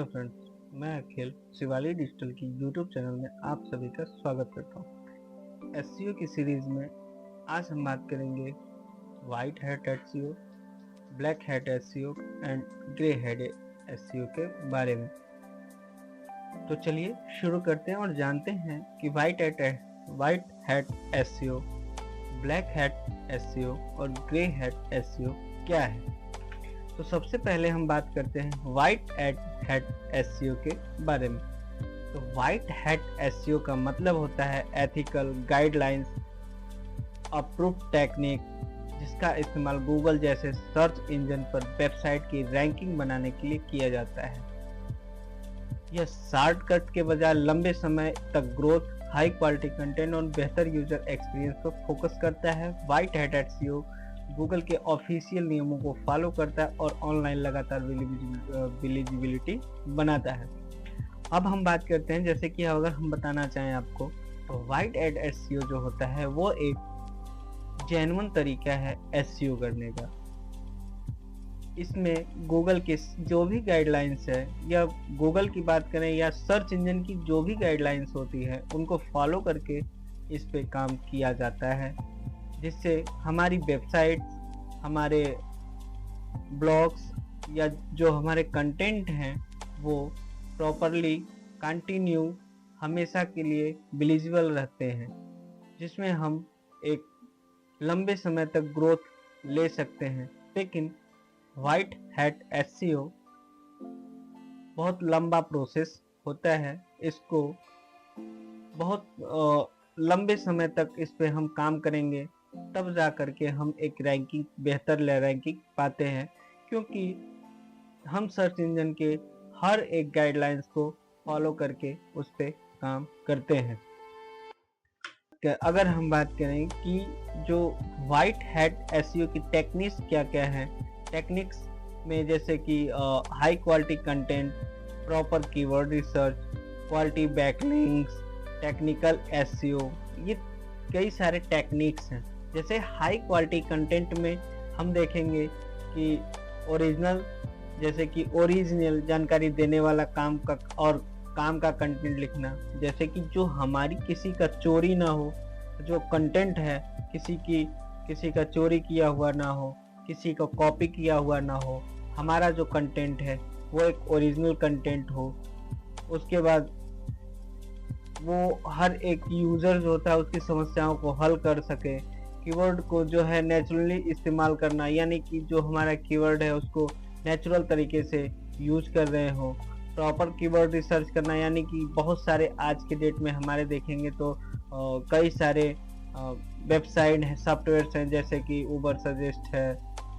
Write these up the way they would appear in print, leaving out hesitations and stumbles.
Hello friends, मैं अखिल Shivali digital की YouTube channel में आप सभी का स्वागत करता हूँ। एसईओ की सीरीज में आज हम बात करेंगे white hat SEO, black hat SEO and grey hat SEO के बारे में। तो चलिए शुरू करते हैं और जानते हैं कि white hat SEO, black hat SEO और ग्रे हैट एसईओ क्या है। तो सबसे पहले हम बात करते हैं वाइट हैट एसईओ के बारे में। तो वाइट हैट एसईओ का मतलब होता है एथिकल गाइडलाइंस अप्रूव्ड टेक्निक, जिसका इस्तेमाल गूगल जैसे सर्च इंजन पर वेबसाइट की रैंकिंग बनाने के लिए किया जाता है। यह शॉर्टकट के बजाय लंबे समय तक ग्रोथ, हाई क्वालिटी कंटेंट और बेहतर यूजर एक्सपीरियंस पर फोकस करता है। वाइट हैट एसईओ गूगल के ऑफिशियल नियमों को फॉलो करता है और ऑनलाइन लगातार विजिबिलिटी बनाता है। अब हम बात करते हैं, जैसे कि अगर हम बताना चाहें आपको, तो वाइट हैट एसईओ जो होता है वो एक जेन्युइन तरीका है एसईओ करने का। इसमें गूगल के जो भी गाइडलाइंस है, या गूगल की बात करें या सर्च इंजन की जो भी गाइडलाइंस होती है, उनको फॉलो करके इस पे काम किया जाता है, जिससे हमारी वेबसाइट, हमारे ब्लॉग्स या जो हमारे कंटेंट हैं वो प्रॉपरली कंटिन्यू हमेशा के लिए विजिबल रहते हैं, जिसमें हम एक लंबे समय तक ग्रोथ ले सकते हैं। लेकिन वाइट हैट एसईओ बहुत लंबा प्रोसेस होता है। इसको बहुत लंबे समय तक इस पे हम काम करेंगे, तब जा करके हम एक बेहतर रैंकिंग पाते हैं, क्योंकि हम सर्च इंजन के हर एक गाइडलाइंस को फॉलो करके उस पे काम करते हैं। अगर हम बात करें कि जो वाइट हैट एसईओ की टेक्निक्स क्या क्या है, टेक्निक्स में जैसे कि high quality content, proper keyword research, quality backlinks, technical SEO, ये कई सारे टेक्निक्स हैं। जैसे हाई क्वालिटी कंटेंट में हम देखेंगे कि ओरिजिनल, जैसे कि ओरिजिनल जानकारी देने वाला काम का कंटेंट लिखना, जैसे कि जो हमारी किसी का चोरी ना हो, जो कंटेंट है किसी का चोरी किया हुआ ना हो, किसी का कॉपी किया हुआ ना हो, हमारा जो कंटेंट है वो एक ओरिजिनल कंटेंट हो। उसके बाद वो हर एक यूजर जो होता है उसकी समस्याओं को हल कर सके। कीवर्ड को जो है नेचुरली इस्तेमाल करना, यानी कि जो हमारा कीवर्ड है उसको नेचुरल तरीके से यूज कर रहे हो। प्रॉपर कीवर्ड रिसर्च करना, यानी कि बहुत सारे आज के डेट में हमारे देखेंगे तो कई सारे वेबसाइट है, सॉफ्टवेयर हैं, जैसे कि उबर सजेस्ट है,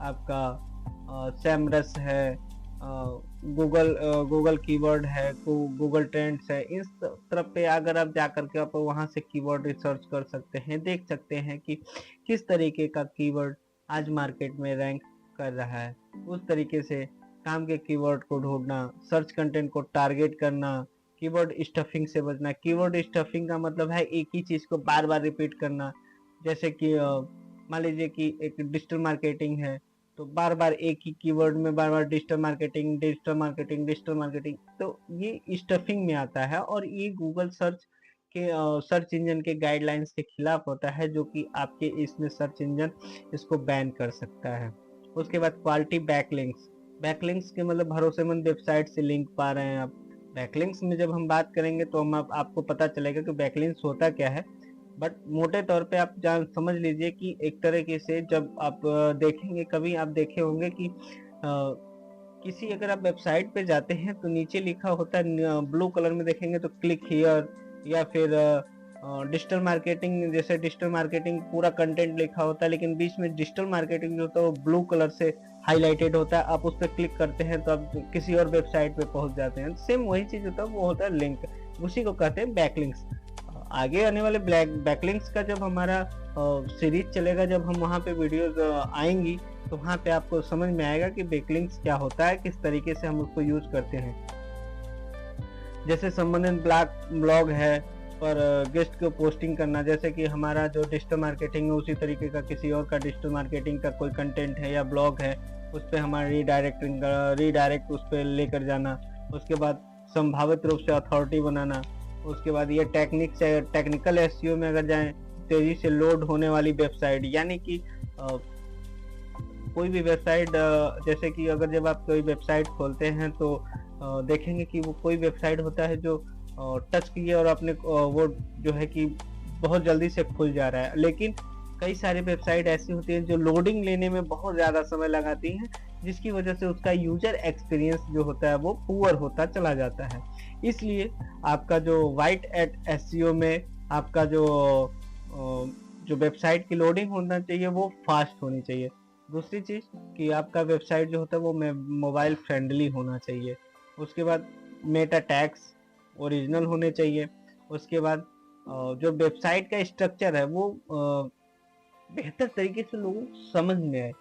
आपका सैमरस है, गूगल कीवर्ड है, गूगल ट्रेंड्स है। इस तरफ पे अगर आप जा करके आप वहाँ से कीवर्ड रिसर्च कर सकते हैं, देख सकते हैं कि किस तरीके का कीवर्ड आज मार्केट में रैंक कर रहा है। उस तरीके से काम के कीवर्ड को ढूंढना, सर्च कंटेंट को टारगेट करना, कीवर्ड स्टफिंग से बचना। कीवर्ड स्टफिंग का मतलब है एक ही चीज को बार बार रिपीट करना। जैसे कि मान लीजिए कि एक डिजिटल मार्केटिंग है, तो बार बार एक ही कीवर्ड में बार बार डिजिटल मार्केटिंग, तो ये स्टफिंग में आता है और ये गूगल सर्च इंजन के गाइडलाइंस के खिलाफ होता है, जो कि आपके इसमें सर्च इंजन इसको बैन कर सकता है। उसके बाद क्वालिटी बैकलिंक्स के मतलब भरोसेमंद वेबसाइट से लिंक पा रहे हैं आप। बैकलिंक्स में जब हम बात करेंगे तो आपको पता चलेगा कि बैकलिंक्स होता क्या है, बट मोटे तौर पे आप समझ लीजिए कि एक तरीके से जब आप देखेंगे, कभी आप देखे होंगे कि किसी अगर आप वेबसाइट पे जाते हैं तो नीचे लिखा होता है ब्लू कलर में, देखेंगे तो क्लिक हियर, या फिर डिजिटल मार्केटिंग, जैसे डिजिटल मार्केटिंग पूरा कंटेंट लिखा होता है, लेकिन बीच में डिजिटल मार्केटिंग जो होता है वो ब्लू कलर से हाईलाइटेड होता है। आप उस पर क्लिक करते हैं तो आप किसी और वेबसाइट पे पहुंच जाते हैं। सेम वही चीज होता है, वो होता है लिंक, उसी को कहते हैं बैकलिंक्स। आगे आने वाले बैकलिंक्स का जब हमारा सीरीज चलेगा, जब हम वहाँ पे वीडियोज आएंगी, तो वहाँ पे आपको समझ में आएगा कि बैकलिंक्स क्या होता है, किस तरीके से हम उसको यूज करते हैं। जैसे संबंधित ब्लॉग है पर गेस्ट को पोस्टिंग करना, जैसे कि हमारा जो डिजिटल मार्केटिंग है उसी तरीके का किसी और का डिजिटल मार्केटिंग का कोई कंटेंट है या ब्लॉग है, उस पर हमारा रीडायरेक्ट उस पर लेकर जाना। उसके बाद संभावित रूप से अथॉरिटी बनाना, उसके बाद ये टेक्निकल एसईओ में अगर जाएं, तेजी से लोड होने वाली वेबसाइट, यानी कि कोई भी वेबसाइट, जैसे कि अगर जब आप कोई वेबसाइट खोलते हैं तो देखेंगे कि वो कोई वेबसाइट होता है जो टच किए और अपने वो जो है कि बहुत जल्दी से खुल जा रहा है, लेकिन कई सारी वेबसाइट ऐसी होती है जो लोडिंग लेने में बहुत ज़्यादा समय लगाती हैं, जिसकी वजह से उसका यूजर एक्सपीरियंस जो होता है वो पुअर होता चला जाता है। इसलिए आपका जो वाइट एट एसईओ में आपका जो वेबसाइट की लोडिंग होना चाहिए वो फास्ट होनी चाहिए। दूसरी चीज़ कि आपका वेबसाइट जो होता है वो मोबाइल फ्रेंडली होना चाहिए। उसके बाद मेटा टैग्स ओरिजिनल होने चाहिए। उसके बाद जो वेबसाइट का स्ट्रक्चर है वो बेहतर तरीके से लोगों को समझ में आए,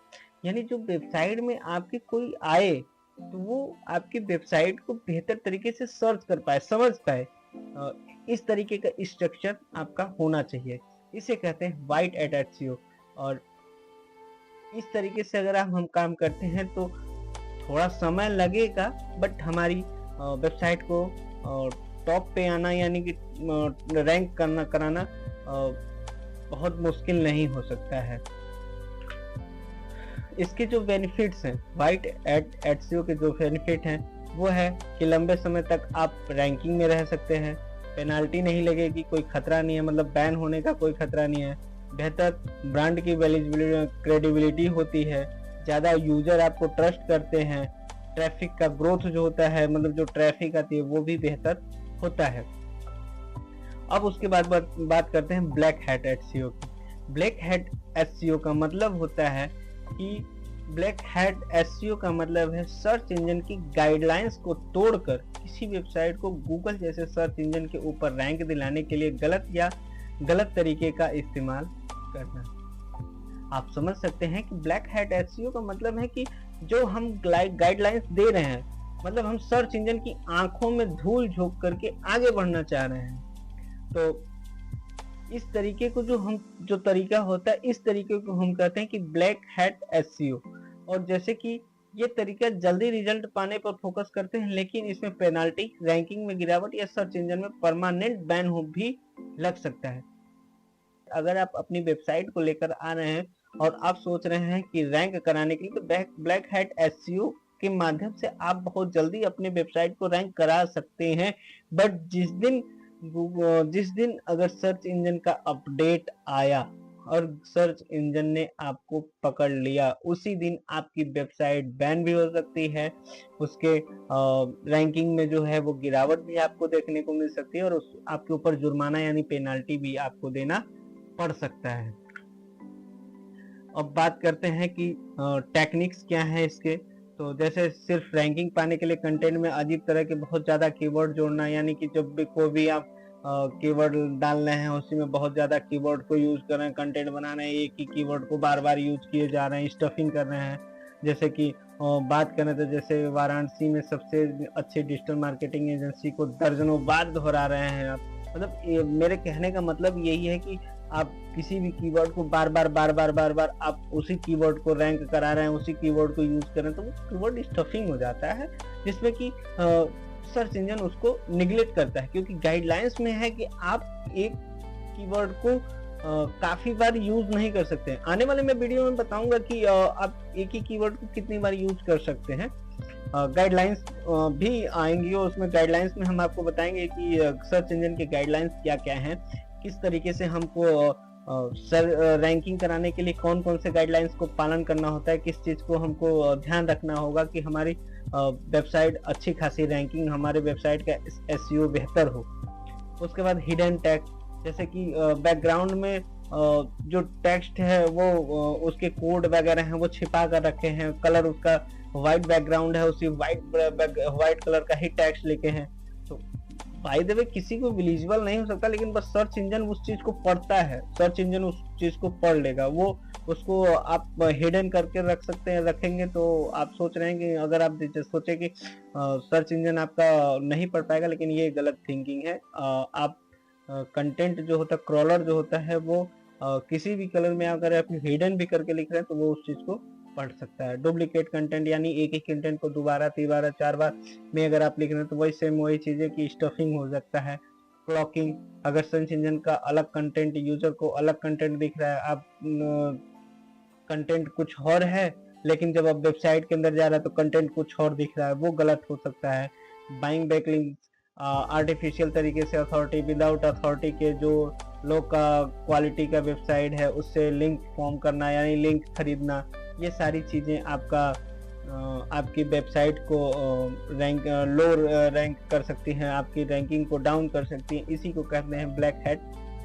यानी जो वेबसाइट में आपके कोई आए तो वो आपकी वेबसाइट को बेहतर तरीके से सर्च कर पाए, समझ पाए। इस तरीके का स्ट्रक्चर आपका होना चाहिए, इसे कहते हैं वाइट एट एसईओ। और इस तरीके से अगर हम काम करते हैं तो थोड़ा समय लगेगा, बट हमारी वेबसाइट को टॉप पे आना यानी कि रैंक कराना बहुत मुश्किल नहीं हो सकता है। इसके जो बेनिफिट्स हैं, वाइट एट एसईओ के जो बेनिफिट हैं वो है कि लंबे समय तक आप रैंकिंग में रह सकते हैं, पेनाल्टी नहीं लगेगी, कोई खतरा नहीं है, मतलब बैन होने का कोई खतरा नहीं है, बेहतर ब्रांड की क्रेडिबिलिटी होती है, ज़्यादा यूजर आपको ट्रस्ट करते हैं, ट्रैफिक का ग्रोथ जो होता है, मतलब जो ट्रैफिक आती है वो भी बेहतर होता है। अब उसके बाद बात करते हैं ब्लैक हैट एसईओ की। ब्लैक हैट एसईओ का मतलब होता है कि ब्लैक हैट एसईओ का मतलब है सर्च इंजन की गाइडलाइंस को तोड़कर किसी वेबसाइट को गूगल जैसे सर्च इंजन के ऊपर रैंक दिलाने के लिए गलत तरीके का इस्तेमाल करना। आप समझ सकते हैं कि ब्लैक हैट एसईओ का मतलब है कि जो हम गाइडलाइंस दे रहे हैं, मतलब हम सर्च इंजन की आंखों में धूल झोंक करके आगे बढ़ना चाह रहे हैं, तो इस तरीके को जो तरीका होता है, इस तरीके को हम कहते हैं कि ब्लैक हैट एसईओ। और जैसे कि ये तरीका जल्दी रिजल्ट पाने पर फोकस करते हैं, लेकिन इसमें पेनाल्टी, रैंकिंग में गिरावट या सर्च इंजन में परमानेंट बैन हो भी लग सकता है। अगर आप अपनी वेबसाइट को लेकर आ रहे हैं और आप सोच रहे हैं कि रैंक कराने के लिए, तो ब्लैक हैट एसईओ के माध्यम से आप बहुत जल्दी अपने वेबसाइट को रैंक करा सकते हैं। बट जिस दिन अगर सर्च इंजन का अपडेट आया और सर्च इंजन ने आपको पकड़ लिया, उसी दिन आपकी वेबसाइट बैन भी हो सकती है, उसके रैंकिंग में जो है वो गिरावट भी आपको देखने को मिल सकती है, और आपके ऊपर जुर्माना यानी पेनाल्टी भी आपको देना पड़ सकता है। अब बात करते हैं कि टेक्निक्स क्या है इसके। तो जैसे सिर्फ रैंकिंग पाने के लिए कंटेंट में अजीब तरह के बहुत ज़्यादा कीवर्ड जोड़ना, यानी कि जब भी कोई भी आप कीवर्ड डाल रहे हैं उसी में बहुत ज़्यादा कीवर्ड को यूज़ कर रहे हैं, कंटेंट बना रहे हैं, एक ही कीवर्ड को बार बार यूज किए जा रहे हैं, स्टफिंग कर रहे हैं। जैसे कि बात करें तो जैसे वाराणसी में सबसे अच्छी डिजिटल मार्केटिंग एजेंसी को दर्जनों बार दोहरा रहे हैं आप। मतलब मेरे कहने का मतलब यही है कि आप किसी भी कीवर्ड को बार बार आप उसी कीवर्ड को रैंक करा रहे हैं, उसी कीवर्ड को यूज कर रहे हैं, तो वो कीवर्ड स्टफिंग हो जाता है, जिसमें कि सर्च इंजन उसको निगलेक्ट करता है, क्योंकि गाइडलाइंस में है कि आप एक कीवर्ड को काफी बार यूज नहीं कर सकते हैं। आने वाले मैं वीडियो में बताऊंगा कि आप एक ही कीवर्ड को कितनी बार यूज कर सकते हैं। गाइडलाइंस भी आएंगी और उसमें गाइडलाइंस में हम आपको बताएंगे कि सर्च इंजन के गाइडलाइंस क्या क्या हैं, किस तरीके से हमको रैंकिंग कराने के लिए कौन कौन से गाइडलाइंस को पालन करना होता है, किस चीज़ को हमको ध्यान रखना होगा कि हमारी वेबसाइट अच्छी खासी रैंकिंग, हमारे वेबसाइट का एसईओ बेहतर हो। उसके बाद हिडन टेक्स्ट, जैसे कि बैकग्राउंड में जो टेक्स्ट है वो उसके कोड वगैरह हैं वो छिपा कर रखे हैं, कलर उसका व्हाइट बैकग्राउंड है, उसी व्हाइट कलर का ही टेक्स्ट लिखे हैं, तो बाय द वे किसी को विजिबल नहीं हो सकता, लेकिन बस सर्च इंजन उस चीज को पढ़ता है, सर्च इंजन उस चीज को पढ़ लेगा, वो उसको आप हिडन करके रख सकते हैं, रखेंगे तो आप सोच रहे हैं कि अगर आप सोचे कि सर्च इंजन आपका नहीं पढ़ पाएगा, लेकिन ये गलत थिंकिंग है। आप कंटेंट जो होता है, क्रॉलर जो होता है वो किसी भी कलर में अगर आप हिडन भी करके लिख रहे हैं तो वो उस चीज को पढ़ सकता है। डुप्लीकेट कंटेंट यानी एक ही कंटेंट को दोबारा, तीबारा, 4 बार में अगर आप लिख रहे हैं तो वही सेम वही चीज़ें की स्टफिंग हो सकता है। क्लॉकिंग, अगर सर्च इंजन का अलग कंटेंट, यूजर को अलग कंटेंट दिख रहा है, आप कंटेंट कुछ और है लेकिन जब आप वेबसाइट के अंदर जा रहा है तो कंटेंट कुछ और दिख रहा है, वो गलत हो सकता है। बाइंग बैकलिंक्स, आर्टिफिशियल तरीके से अथॉरिटी, विदाउट अथॉरिटी के जो लो का क्वालिटी का वेबसाइट है उससे लिंक फॉर्म करना यानी लिंक खरीदना, ये सारी चीज़ें आपकी वेबसाइट को लो रैंक कर सकती हैं, आपकी रैंकिंग को डाउन कर सकती हैं। इसी को कहते हैं ब्लैक हैट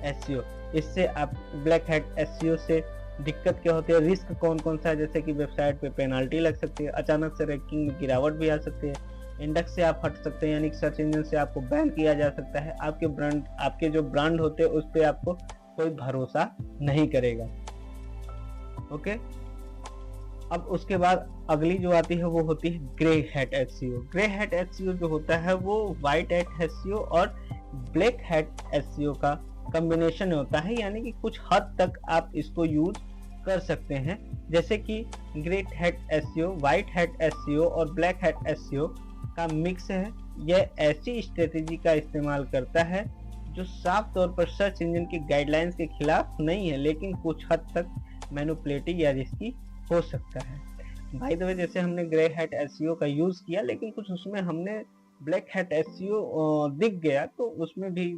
एसईओ। इससे आप ब्लैक हैट एसईओ से दिक्कत क्या होती है, रिस्क कौन कौन सा है, जैसे कि वेबसाइट पे पेनाल्टी लग सकती है, अचानक से रैंकिंग में गिरावट भी आ सकती है, इंडेक्स से आप हट सकते हैं यानी कि सर्च इंजन से आपको बैन किया जा सकता है, आपके जो ब्रांड होते हैं उस पर आपको कोई भरोसा नहीं करेगा। ओके, अब उसके बाद अगली जो आती है वो होती है grey hat SEO. Grey hat SEO जो होता है वो व्हाइट हैट एसईओ और ब्लैक हैट एसईओ का कॉम्बिनेशन होता है, यानी कि कुछ हद तक आप इसको यूज कर सकते हैं। जैसे कि grey hat SEO, white hat SEO और ब्लैक हैट एसईओ का मिक्स है। यह ऐसी स्ट्रेटेजी का इस्तेमाल करता है जो साफ तौर पर सर्च इंजन की गाइडलाइंस के खिलाफ नहीं है लेकिन कुछ हद तक मैनिपुलेटिव या रिस्की हो सकता है। भाई द वे, जैसे हमने ग्रे हैट एसईओ का यूज किया लेकिन कुछ उसमें हमने ब्लैक हैट एसईओ दिख गया तो उसमें भी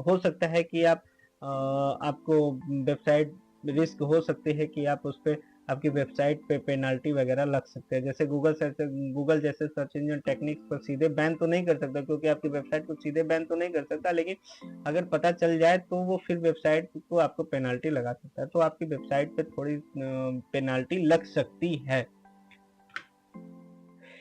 हो सकता है कि आपको वेबसाइट रिस्क हो सकती है कि आप उस पर आपकी वेबसाइट पे पेनाल्टी वगैरह लग सकते हैं। जैसे गूगल जैसे सर्च इंजन टेक्निक्स पर सीधे बैन तो नहीं कर सकता क्योंकि आपकी वेबसाइट को सीधे बैन तो नहीं कर सकता, लेकिन अगर पता चल जाए तो वो फिर वेबसाइट को आपको पेनाल्टी लगा सकता है, तो आपकी वेबसाइट पे थोड़ी पेनाल्टी लग सकती है।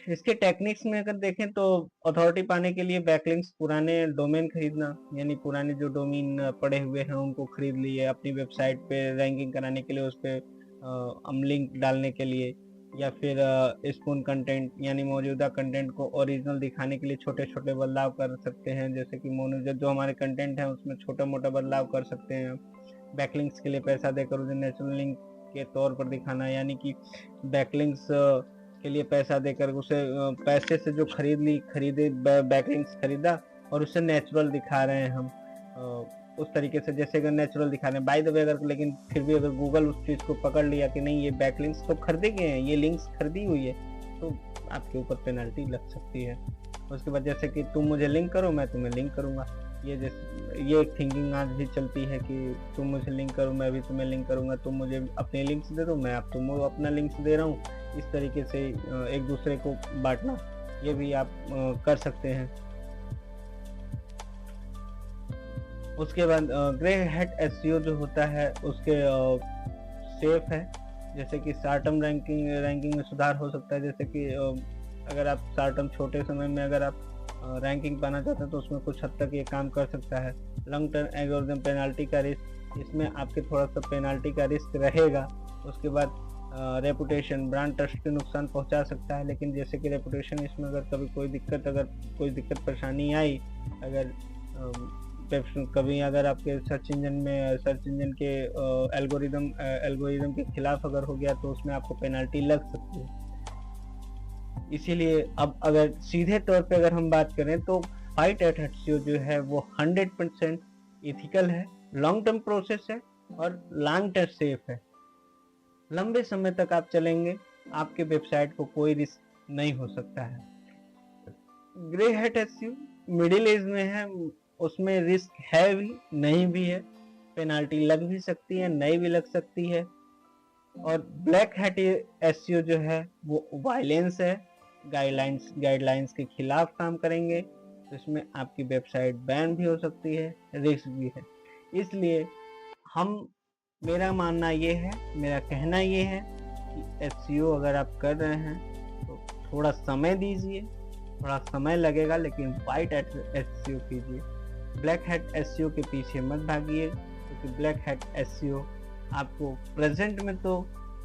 इसके टेक्निक्स में अगर देखें तो अथॉरिटी पाने के लिए बैकलिंक्स, पुराने डोमेन खरीदना यानी पुराने जो डोमेन पड़े हुए हैं उनको खरीद लिए अपनी वेबसाइट पे रैंकिंग कराने के लिए, उस पर लिंक डालने के लिए, या फिर स्पून कंटेंट यानी मौजूदा कंटेंट को ओरिजिनल दिखाने के लिए छोटे छोटे बदलाव कर सकते हैं। जैसे कि जो हमारे कंटेंट है उसमें छोटा मोटा बदलाव कर सकते हैं। बैकलिंक्स के लिए पैसा देकर उसे नेचुरल लिंक के तौर पर दिखाना, यानी कि बैकलिंक्स के लिए पैसा देकर उसे पैसे से जो खरीदे बैकलिंक्स खरीदा और उसे नेचुरल दिखा रहे हैं हम उस तरीके से, जैसे अगर नेचुरल दिखा रहे हैं बाय द वे, अगर लेकिन फिर भी अगर गूगल उस चीज़ को पकड़ लिया कि नहीं ये बैकलिंक्स तो खरीदे गए हैं, ये लिंक्स खरीदी हुई है, तो आपके ऊपर पेनल्टी लग सकती है। उसके बाद जैसे कि तुम मुझे लिंक करो मैं तुम्हें लिंक करूँगा, ये एक थिंकिंग आज भी चलती है कि तुम मुझे लिंक करो मैं भी तुम्हें लिंक करूँगा, तुम मुझे अपने लिंक्स दे दो मैं तुम अपना लिंक्स दे रहा हूँ, इस तरीके से एक दूसरे को बांटना, ये भी आप कर सकते हैं। उसके बाद ग्रे हैट एसईओ जो होता है उसके सेफ है, जैसे कि शॉर्ट टर्म रैंकिंग में सुधार हो सकता है। जैसे कि अगर आप शॉर्ट टर्म छोटे समय में अगर आप रैंकिंग पाना चाहते हैं तो उसमें कुछ हद तक ये काम कर सकता है। लॉन्ग टर्म एल्गोरिथम पेनाल्टी का रिस्क, इसमें आपके थोड़ा सा पेनाल्टी का रिस्क रहेगा। उसके बाद रेपुटेशन, ब्रांड ट्रस्ट के नुकसान पहुंचा सकता है, लेकिन जैसे कि रेपुटेशन, इसमें अगर कभी कोई दिक्कत परेशानी आई, अगर कभी अगर आपके सर्च इंजन के एल्गोरिदम के खिलाफ अगर हो गया तो उसमें आपको पेनाल्टी लग सकती है। इसीलिए अब अगर सीधे तौर पे अगर हम बात करें तो व्हाइट हैट एसईओ जो है वो 100% इथिकल है, लॉन्ग टर्म प्रोसेस है और लॉन्ग टर्म सेफ है। लंबे समय तक आप चलेंगे, आपके वेबसाइट को कोई रिस्क नहीं हो सकता है। Grey hat SEO middle age में है, उसमें रिस्क है भी नहीं भी है, पेनाल्टी लग भी सकती है नहीं भी लग सकती है। और ब्लैक हैट एसईओ जो है वो वायलेंस है, गाइडलाइंस के खिलाफ काम करेंगे, तो इसमें आपकी वेबसाइट बैन भी हो सकती है, रिस्क भी है। इसलिए मेरा मानना ये है, मेरा कहना ये है कि एसईओ अगर आप कर रहे हैं तो थोड़ा समय दीजिए, थोड़ा समय लगेगा लेकिन व्हाइट हैट एसईओ कीजिए। ब्लैक हैट एसईओ के पीछे मत भागिए, क्योंकि ब्लैक हैट एसईओ आपको प्रेजेंट में तो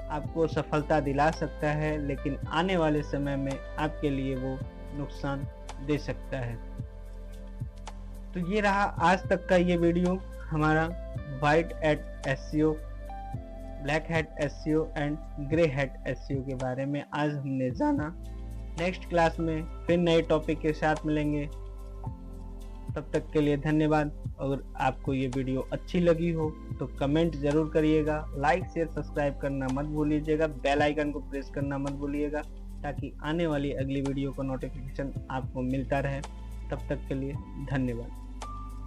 आपको सफलता दिला सकता है लेकिन आने वाले समय में आपके लिए वो नुकसान दे सकता है। तो ये रहा आज तक का ये वीडियो हमारा white hat SEO black hat SEO and grey hat SEO के बारे में आज हमने जाना। नेक्स्ट क्लास में फिर नए टॉपिक के साथ मिलेंगे। तब तक के लिए धन्यवाद। अगर आपको ये वीडियो अच्छी लगी हो तो कमेंट जरूर करिएगा, लाइक शेयर सब्सक्राइब करना मत भूलिएगा, बेल आइकन को प्रेस करना मत भूलिएगा ताकि आने वाली अगली वीडियो का नोटिफिकेशन आपको मिलता रहे। तब तक के लिए धन्यवाद।